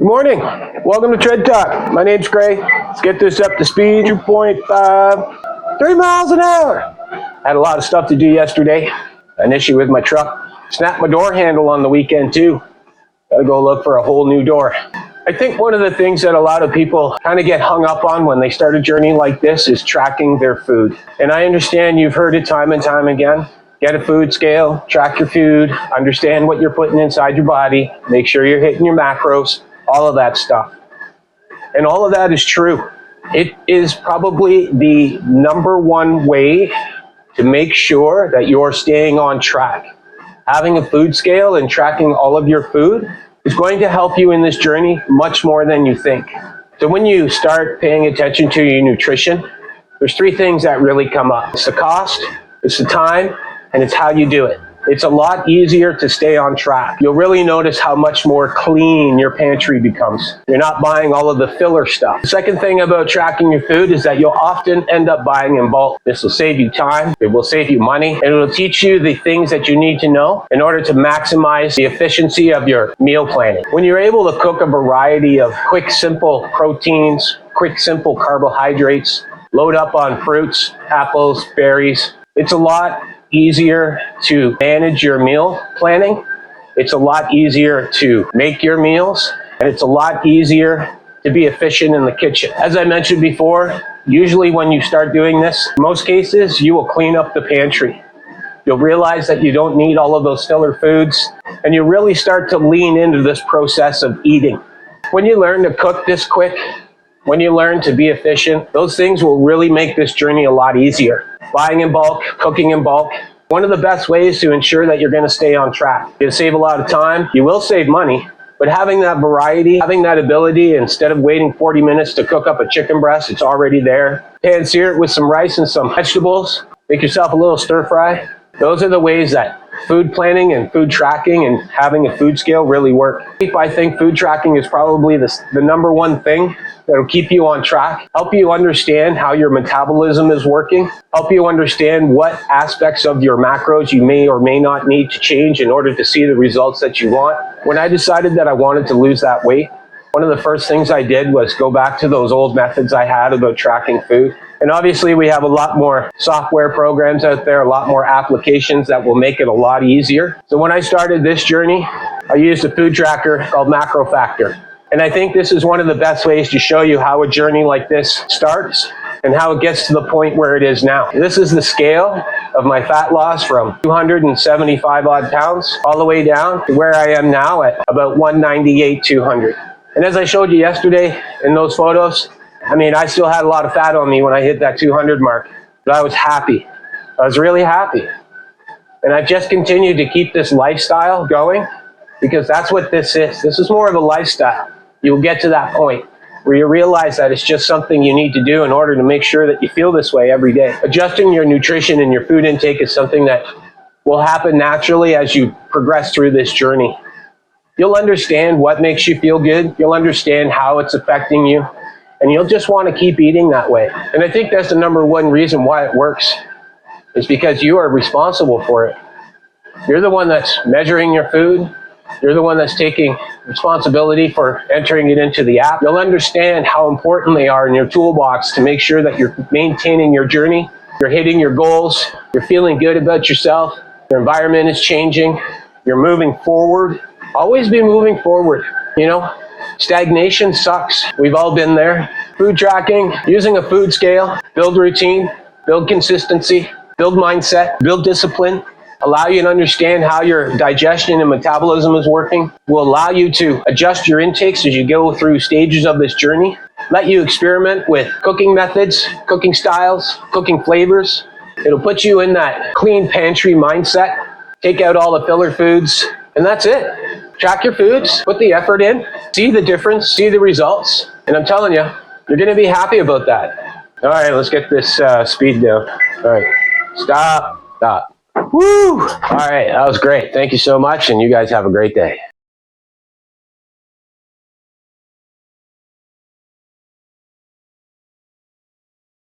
morning. Welcome to TreadTalk. My name's Cray. Let's get this up to speed. 2.5, 3 miles an hour. Had a lot of stuff to do yesterday. An issue with my truck. Snapped my door handle on the weekend too. Gotta go look for a whole new door. I think one of the things that a lot of people kind of get hung up on when they start a journey like this is tracking their food. And I understand you've heard it time and time again. Get a food scale, track your food, understand what you're putting inside your body, make sure you're hitting your macros, all of that stuff. And all of that is true. It is probably the #1 way to make sure that you're staying on track. Having a food scale and tracking all of your food is going to help you in this journey much more than you think. So when you start paying attention to your nutrition, there's 3 things that really come up. It's the cost, it's the time, and it's how you do it. It's a lot easier to stay on track. You'll really notice how much more clean your pantry becomes. You're not buying all of the filler stuff. The second thing about tracking your food is that you'll often end up buying in bulk. This will save you time, it will save you money, and it will teach you the things that you need to know in order to maximize the efficiency of your meal planning. When you're able to cook a variety of quick, simple proteins, quick, simple carbohydrates, load up on fruits, apples, berries, it's a lot easier to manage your meal planning. It's a lot easier to make your meals, and it's a lot easier to be efficient in the kitchen. As I mentioned before, usually when you start doing this, in most cases, you will clean up the pantry. You'll realize that you don't need all of those filler foods, and you really start to lean into this process of eating. When you learn to cook this quick, when you learn to be efficient, those things will really make this journey a lot easier. Buying in bulk, cooking in bulk, one of the best ways to ensure that you're going to stay on track. You'll save a lot of time, you will save money, but having that variety, having that ability, instead of waiting 40 minutes to cook up a chicken breast, it's already there. Pan sear it with some rice and some vegetables, make yourself a little stir fry. Those are the ways that food planning and food tracking and having a food scale really work. I think food tracking is probably the #1 thing that'll keep you on track, help you understand how your metabolism is working, help you understand what aspects of your macros you may or may not need to change in order to see the results that you want. When I decided that I wanted to lose that weight, one of the first things I did was go back to those old methods I had about tracking food. And obviously we have a lot more software programs out there, a lot more applications that will make it a lot easier. So when I started this journey, I used a food tracker called Macro Factor. And I think this is one of the best ways to show you how a journey like this starts and how it gets to the point where it is now. This is the scale of my fat loss from 275 odd pounds all the way down to where I am now at about 198, 200. And as I showed you yesterday in those photos, I mean, I still had a lot of fat on me when I hit that 200 mark, but I was happy. I was really happy. And I've just continued to keep this lifestyle going because that's what this is. This is more of a lifestyle. You'll get to that point where you realize that it's just something you need to do in order to make sure that you feel this way every day. Adjusting your nutrition and your food intake is something that will happen naturally as you progress through this journey. You'll understand what makes you feel good. You'll understand how it's affecting you. And you'll just want to keep eating that way. And I think that's the #1 reason why it works, is because you are responsible for it. You're the one that's measuring your food. You're the one that's taking responsibility for entering it into the app. You'll understand how important they are in your toolbox to make sure that you're maintaining your journey, you're hitting your goals, you're feeling good about yourself, your environment is changing, you're moving forward. Always be moving forward, you know? Stagnation sucks. We've all been there. Food tracking, using a food scale, build routine, build consistency, build mindset, build discipline, allow you to understand how your digestion and metabolism is working, will allow you to adjust your intakes as you go through stages of this journey, let you experiment with cooking methods, cooking styles, cooking flavors. It'll put you in that clean pantry mindset, take out all the filler foods, and that's it. Track your foods, put the effort in, see the difference, see the results, and I'm telling you, you're going to be happy about that. All right, let's get this speed down. All right, stop. Woo! All right, that was great. Thank you so much, and you guys have a great day.